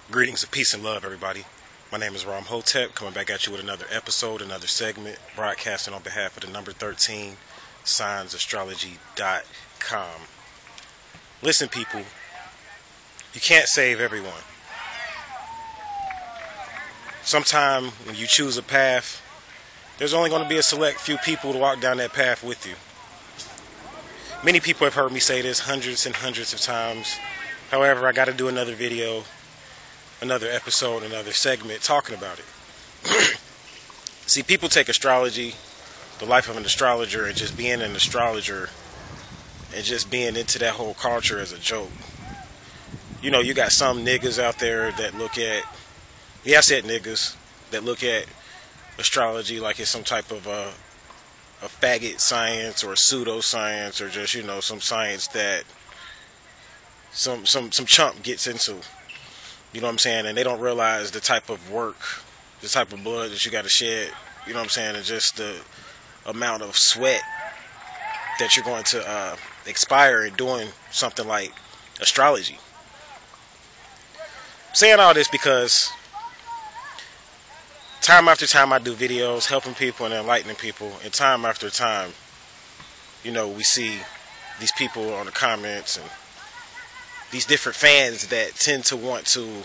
Greetings of peace and love, everybody. My name is Hotep, coming back at you with another episode, another segment, broadcasting on behalf of the number 13, SignsAstrology.com. Listen, people, you can't save everyone. Sometime when you choose a path, there's only going to be a select few people to walk down that path with you. Many people have heard me say this hundreds and hundreds of times. However, I got to do another video, another episode, another segment talking about it. See, people take astrology, the life of an astrologer, and just being an astrologer and just being into that whole culture as a joke. You know, you got some niggas out there that look at, yeah, I said niggas, that look at astrology like it's some type of a faggot science or a pseudoscience or just, you know, some science that some chump gets into. You know what I'm saying? And they don't realize the type of work, the type of blood that you got to shed, you know what I'm saying, and just the amount of sweat that you're going to expire in doing something like astrology. I'm saying all this because time after time I do videos helping people and enlightening people, and time after time, you know, we see these people on the comments and these different fans that tend to want to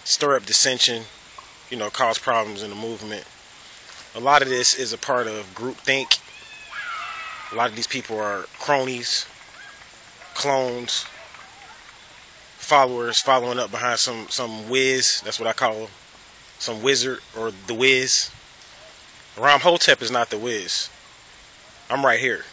stir up dissension, you know, cause problems in the movement. A lot of this is a part of groupthink. A lot of these people are cronies, clones, followers, following up behind some whiz. That's what I call them. Some wizard or the whiz. Hotep is not the whiz. I'm right here.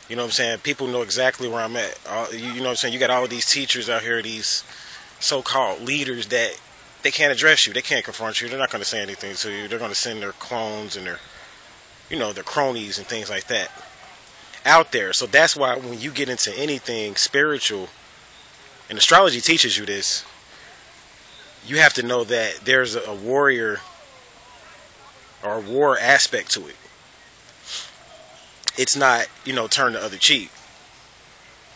You know what I'm saying? People know exactly where I'm at. You know what I'm saying? You got all of these teachers out here, these so-called leaders that they can't address you. They can't confront you. They're not going to say anything to you. They're going to send their clones and their, you know, their cronies and things like that out there. So that's why when you get into anything spiritual, and astrology teaches you this, you have to know that there's a warrior or a war aspect to it. It's not, you know, turn the other cheek.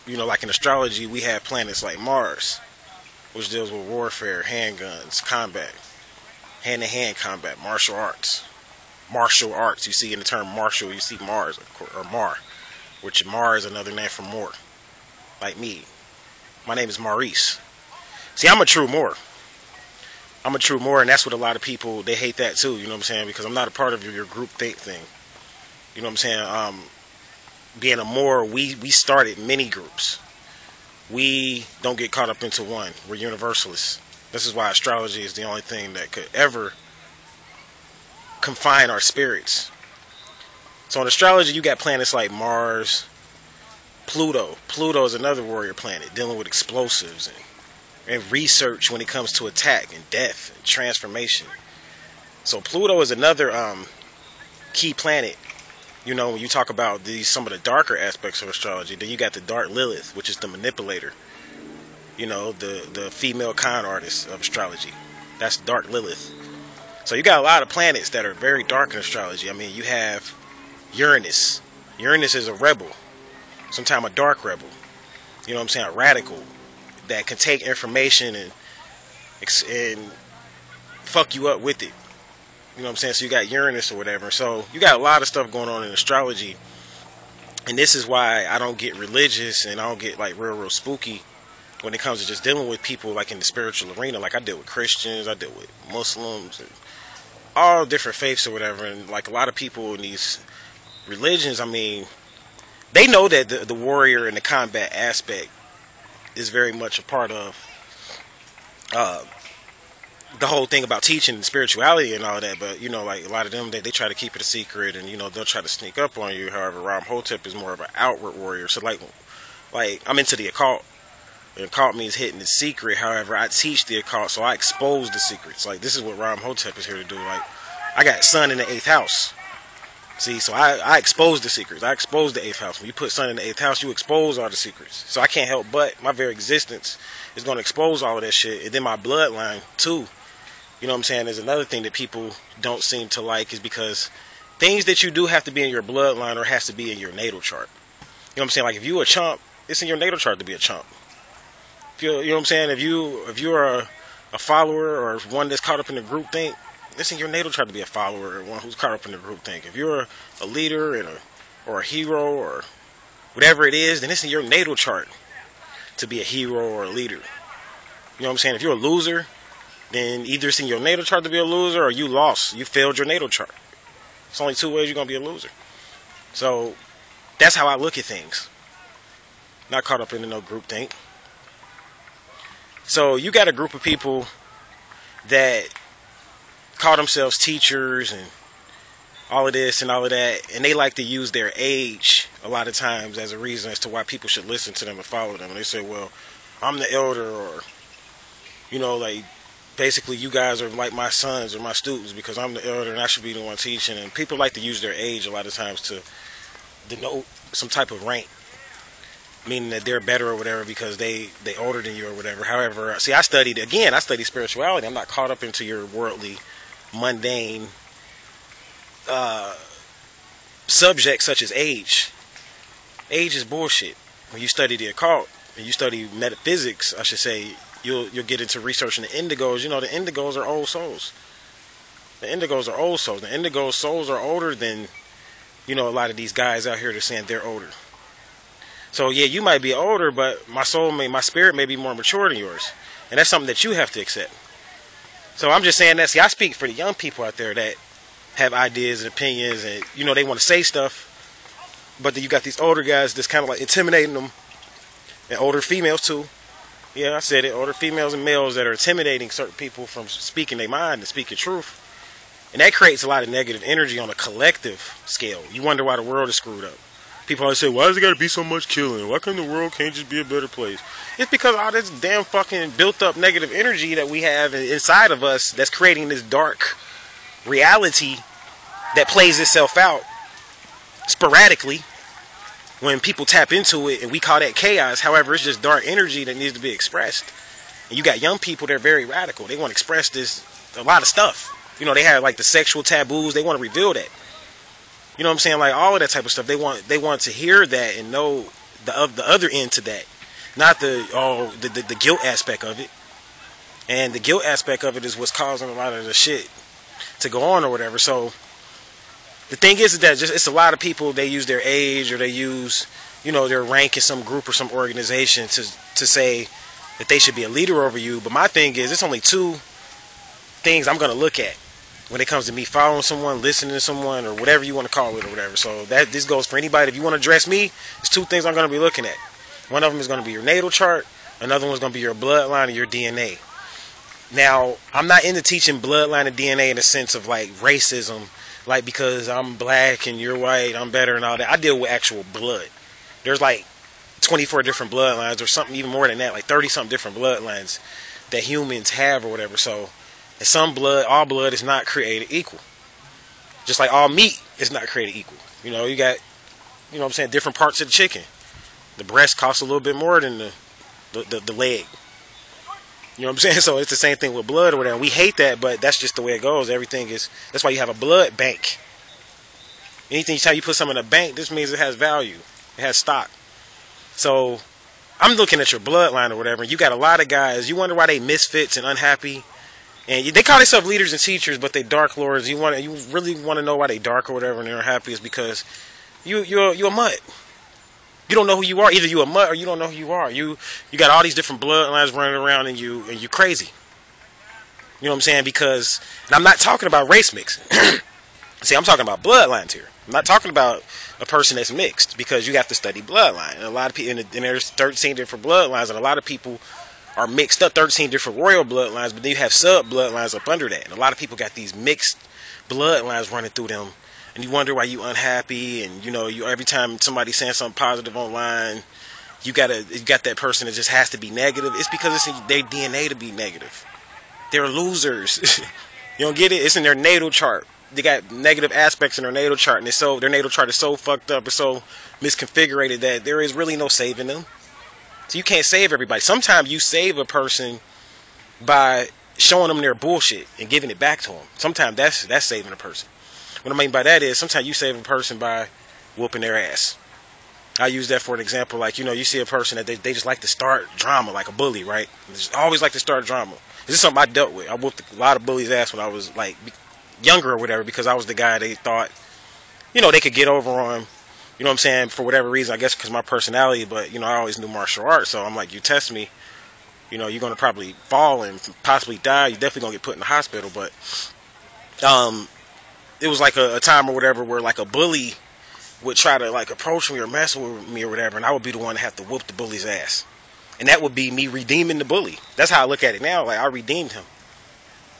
You know, like in astrology, we have planets like Mars, which deals with warfare, handguns, combat, hand-to-hand combat, martial arts. Martial arts, you see in the term martial, you see Mars, of course, or Mar, which Mar is another name for Moor, like me. My name is Maurice. See, I'm a true Moor. I'm a true Moor, and that's what a lot of people, they hate that too, you know what I'm saying, because I'm not a part of your group think thing. You know what I'm saying? Being a Moor, we started many groups. We don't get caught up into one. We're universalists. This is why astrology is the only thing that could ever confine our spirits. So in astrology, you got planets like Mars, Pluto. Pluto is another warrior planet dealing with explosives and research when it comes to attack and death and transformation. So Pluto is another key planet. You know, when you talk about some of the darker aspects of astrology, then you got the dark Lilith, which is the manipulator. You know, the female con artist of astrology. That's dark Lilith. So you got a lot of planets that are very dark in astrology. I mean, you have Uranus. Uranus is a rebel. Sometimes a dark rebel. You know what I'm saying? A radical that can take information and fuck you up with it. You know what I'm saying? So you got Uranus or whatever. So you got a lot of stuff going on in astrology. And this is why I don't get religious and I don't get like real spooky when it comes to just dealing with people like in the spiritual arena. Like I deal with Christians, I deal with Muslims, and all different faiths or whatever. And like a lot of people in these religions, I mean, they know that the warrior and the combat aspect is very much a part of the whole thing about teaching and spirituality and all that, but you know, like a lot of them, they try to keep it a secret, and you know, they'll try to sneak up on you. However, Hotep is more of an outward warrior. So like I'm into the occult, and occult means hitting the secret. However, I teach the occult, so I expose the secrets. Like this is what Hotep is here to do. Like I got Sun in the 8th house. See, so I expose the secrets. I expose the 8th house. When you put Sun in the 8th house, you expose all the secrets. So I can't help but my very existence is going to expose all of that shit, and then my bloodline too. You know what I'm saying? There's another thing that people don't seem to like, is because things that you do have to be in your bloodline or has to be in your natal chart. You know what I'm saying? Like if you a chump, it's in your natal chart to be a chump. You know what I'm saying? If you're a follower or one that's caught up in the group think, it's in your natal chart to be a follower or one who's caught up in the group think. If you're a leader or a hero or whatever it is, then it's in your natal chart to be a hero or a leader. You know what I'm saying? If you're a loser, then either it's in your natal chart to be a loser or you lost. You failed your natal chart. It's only two ways you're going to be a loser. So that's how I look at things. Not caught up in no group think. So you got a group of people that call themselves teachers and all of this and all of that, and they like to use their age a lot of times as a reason as to why people should listen to them and follow them. And they say, well, I'm the elder, or, you know, like, basically you guys are like my sons or my students because I'm the elder and I should be the one teaching. And people like to use their age a lot of times to denote some type of rank, meaning that they're better or whatever because they older than you or whatever. However, see, I studied spirituality. I'm not caught up into your worldly, mundane subjects such as age. Age is bullshit. When you study the occult and you study metaphysics, I should say, you'll get into researching the indigos. You know, the indigos are old souls. The indigos are old souls. The indigo souls are older than, you know, a lot of these guys out here that are saying they're older. So yeah, you might be older, but my spirit may be more mature than yours. And that's something that you have to accept. So I'm just saying that. See, I speak for the young people out there that have ideas and opinions and, you know, they want to say stuff. But then you got these older guys that's kind of like intimidating them. And older females too. Yeah, I said it. Older females and males that are intimidating certain people from speaking their mind and speaking truth. And that creates a lot of negative energy on a collective scale. You wonder why the world is screwed up. People always say, why does it got to be so much killing? Why can't the world can't just be a better place? It's because all this damn fucking built up negative energy that we have inside of us that's creating this dark reality that plays itself out sporadically when people tap into it, and we call that chaos. However, it's just dark energy that needs to be expressed. And you got young people that are very radical. They want to express a lot of stuff. You know, they have like the sexual taboos. They want to reveal that. You know what I'm saying? Like all of that type of stuff. They want to hear that and know the other end to that. Not the guilt aspect of it. And the guilt aspect of it is what's causing a lot of the shit to go on or whatever. So the thing is that it's a lot of people, they use their age or they use, you know, their rank in some group or some organization to say that they should be a leader over you. But my thing is, it's only two things I'm going to look at when it comes to me following someone, listening to someone, or whatever you want to call it or whatever. So this goes for anybody. If you want to address me, there's two things I'm going to be looking at. One of them is going to be your natal chart. Another one's going to be your bloodline and your DNA. Now, I'm not into teaching bloodline and DNA in the sense of like racism, like because I'm black and you're white, I'm better and all that. I deal with actual blood. There's like 24 different bloodlines or something even more than that, like 30-something different bloodlines that humans have or whatever. So all blood is not created equal. Just like all meat is not created equal. You know, you got, you know what I'm saying, different parts of the chicken. The breast costs a little bit more than the leg. You know what I'm saying? So it's the same thing with blood or whatever. We hate that, but that's just the way it goes. That's why you have a blood bank. Anything you put something in a bank, this means it has value. It has stock. So I'm looking at your bloodline or whatever, and you got a lot of guys, you wonder why they misfits and unhappy. And they call themselves leaders and teachers, but they dark lords. You really want to know why they dark or whatever and they're unhappy is because you're a mutt. You don't know who you are. Either you a mutt or you don't know who you are. You got all these different bloodlines running around and you crazy. You know what I'm saying? Because, and I'm not talking about race mix. See, I'm talking about bloodlines here. I'm not talking about a person that's mixed because you have to study bloodline. And a lot of people, and there's 13 different bloodlines, and a lot of people are mixed up, 13 different royal bloodlines, but then you have sub bloodlines up under that. And a lot of people got these mixed bloodlines running through them. And you wonder why you unhappy, and you know, every time somebody's saying something positive online, you got that person that just has to be negative. It's because it's in their DNA to be negative. They're losers. You don't get it? It's in their natal chart. They got negative aspects in their natal chart, and their natal chart is so fucked up, it's so misconfigured that there is really no saving them. So you can't save everybody. Sometimes you save a person by showing them their bullshit and giving it back to them. Sometimes that's saving a person. What I mean by that is sometimes you save a person by whooping their ass. I use that for an example. Like, you see a person that they just like to start drama, like a bully, right? They just always like to start drama. This is something I dealt with. I whooped a lot of bullies' ass when I was like younger or whatever, because I was the guy they thought, they could get over on, you know what I'm saying, for whatever reason, I guess because my personality, but, I always knew martial arts, so I'm like, you test me, you're going to probably fall and possibly die, you're definitely going to get put in the hospital, but, it was like a time or whatever where like a bully would try to like approach me or mess with me or whatever, and I would be the one to have to whoop the bully's ass. And that would be me redeeming the bully. That's how I look at it now. Like, I redeemed him.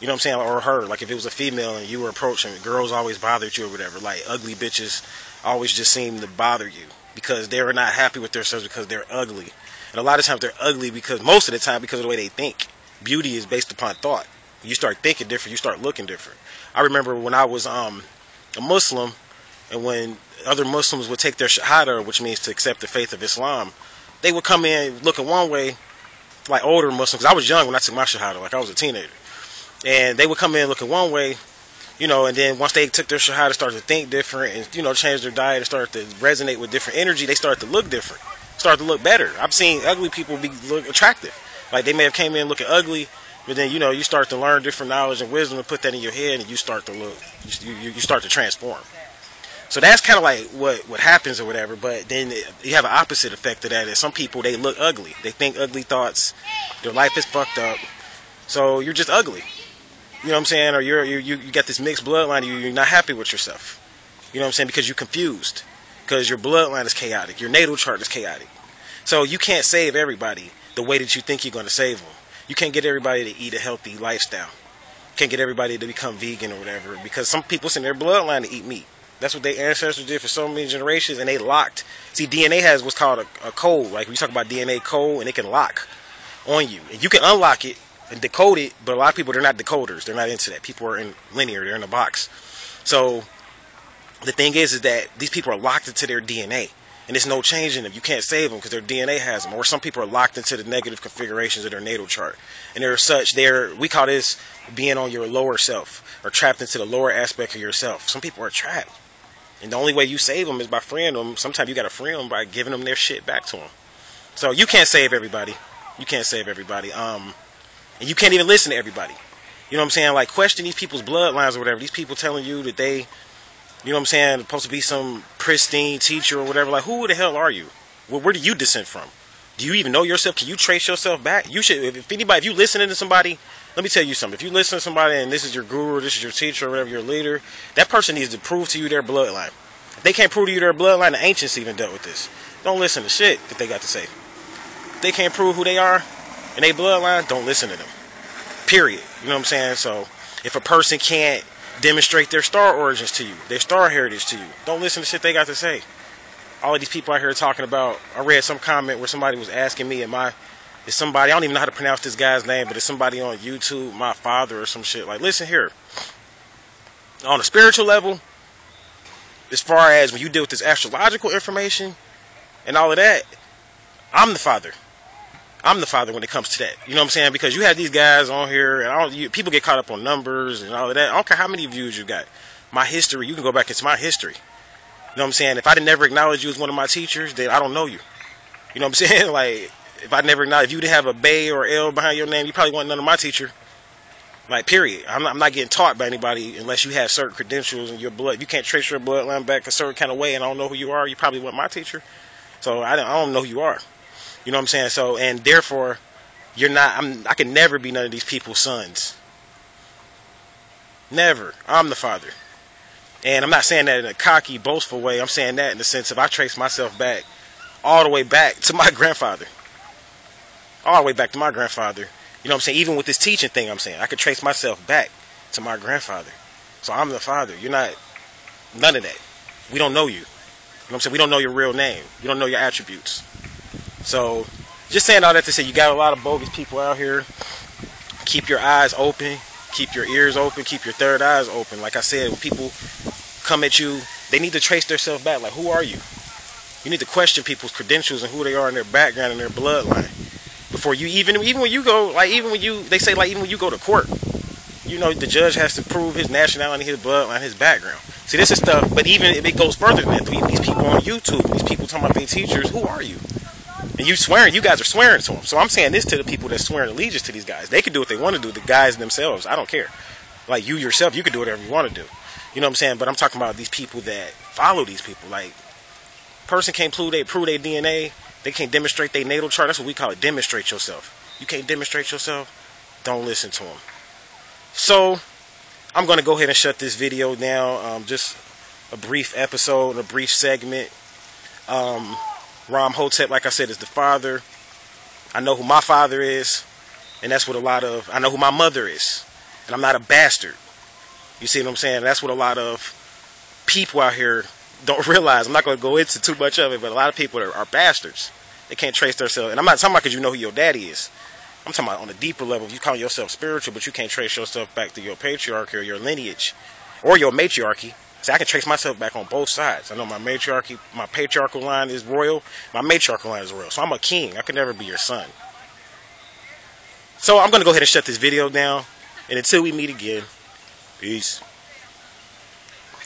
You know what I'm saying? Or her. Like, if it was a female and you were approaching, girls always bothered you or whatever. Like, ugly bitches always just seem to bother you because they're not happy with themselves because they're ugly. And a lot of times they're ugly because, most of the time, because of the way they think. Beauty is based upon thought. When you start thinking different, you start looking different. I remember when I was a Muslim, and when other Muslims would take their shahada, which means to accept the faith of Islam, they would come in looking one way, like older Muslims, because I was young when I took my shahada, like I was a teenager. And they would come in looking one way, and then once they took their shahada, started to think different and, change their diet and started to resonate with different energy, they started to look different, started to look better. I've seen ugly people look attractive. Like, they may have came in looking ugly, but then, you start to learn different knowledge and wisdom and put that in your head, and you start to look, you start to transform. So that's kind of like what happens or whatever, but then you have an opposite effect of that. Is some people, they look ugly. They think ugly thoughts. Their life is fucked up. So you're just ugly. You know what I'm saying? Or you got this mixed bloodline. You're not happy with yourself. You know what I'm saying? Because you're confused. Because your bloodline is chaotic. Your natal chart is chaotic. So you can't save everybody the way that you think you're going to save them. You can't get everybody to eat a healthy lifestyle. You can't get everybody to become vegan or whatever. Because some people in their bloodline to eat meat. That's what their ancestors did for so many generations, and they locked. See, DNA has what's called a code. Like, we talk about DNA code, and it can lock on you. And you can unlock it and decode it, but a lot of people, they're not decoders. They're not into that. People are in linear. They're in a box. So the thing is that these people are locked into their DNA, and there's no changing them. You can't save them because their DNA has them. Or some people are locked into the negative configurations of their natal chart. And they're such, we call this being on your lower self, or trapped into the lower aspect of yourself. Some people are trapped. And the only way you save them is by freeing them. Sometimes you got to free them by giving them their shit back to them. So you can't save everybody. You can't save everybody. And you can't even listen to everybody. You know what I'm saying? Like, question these people's bloodlines or whatever. These people telling you that they, you know what I'm saying, supposed to be some pristine teacher or whatever. Like, who the hell are you? Where do you descend from? Do you even know yourself? Can you trace yourself back? You should. If you listening to somebody, let me tell you something. If you listen to somebody and this is your guru, this is your teacher, or whatever, your leader, that person needs to prove to you their bloodline. If they can't prove to you their bloodline, the ancients even dealt with this. Don't listen to shit that they got to say. If they can't prove who they are and their bloodline, don't listen to them. Period. You know what I'm saying? So if a person can't demonstrate their star origins to you, their star heritage to you, don't listen to shit they got to say. All of these people out here talking about, I read some comment where somebody was asking me, is somebody, I don't even know how to pronounce this guy's name, but it's somebody on YouTube, my father or some shit. Like, listen here. On a spiritual level, as far as when you deal with this astrological information and all of that, I'm the father. I'm the father when it comes to that. You know what I'm saying? Because you have these guys on here, and people get caught up on numbers and all of that. I don't care how many views you got. My history, you can go back into my history. You know what I'm saying? If I didn't never acknowledge you as one of my teachers, then I don't know you. You know what I'm saying? Like, if I never acknowledge, if you didn't have a Bay or L behind your name, you probably weren't none of my teacher. Like, period. I'm not getting taught by anybody unless you have certain credentials in your blood. If you can't trace your bloodline back a certain kind of way and I don't know who you are, you probably weren't my teacher. So I don't know who you are. You know what I'm saying? So, and therefore, you're not, I can never be none of these people's sons. Never. I'm the father. And I'm not saying that in a cocky, boastful way. I'm saying that in the sense of I trace myself back, all the way back to my grandfather. All the way back to my grandfather. You know what I'm saying? Even with this teaching thing, I'm saying I could trace myself back to my grandfather. So I'm the father. You're not none of that. We don't know you. You know what I'm saying? We don't know your real name. You don't know your attributes. So just saying all that to say you got a lot of bogus people out here. Keep your eyes open. Keep your ears open. Keep your third eyes open. Like I said, when people come at you, they need to trace themselves back. Like, who are you? You need to question people's credentials and who they are in their background and their bloodline. Before you even when you go, like, they say, like, even when you go to court, you know, the judge has to prove his nationality, his bloodline, his background. See, this is stuff, but even if it goes further than that, these people on YouTube, these people talking about being teachers, who are you? And you guys are swearing to them. So I'm saying this to the people that swearing allegiance to these guys. They can do what they want to do, the guys themselves. I don't care. Like you yourself, you can do whatever you want to do. You know what I'm saying? But I'm talking about these people that follow these people. Like, person can't prove their DNA. They can't demonstrate their natal chart. That's what we call it, demonstrate yourself. You can't demonstrate yourself, don't listen to them. So, I'm going to go ahead and shut this video down. Just a brief episode, a brief segment. Ram Hotep, like I said, is the father. I know who my father is. And that's what I know who my mother is. And I'm not a bastard. You see what I'm saying? That's what a lot of people out here don't realize. I'm not going to go into too much of it, but a lot of people are bastards. They can't trace themselves. And I'm not talking about because you know who your daddy is. I'm talking about on a deeper level. You call yourself spiritual, but you can't trace yourself back to your patriarchy or your lineage or your matriarchy. See, I can trace myself back on both sides. I know my matriarchy, my patriarchal line is royal. My matriarchal line is royal. So I'm a king. I can never be your son. So I'm going to go ahead and shut this video down. And until we meet again, peace.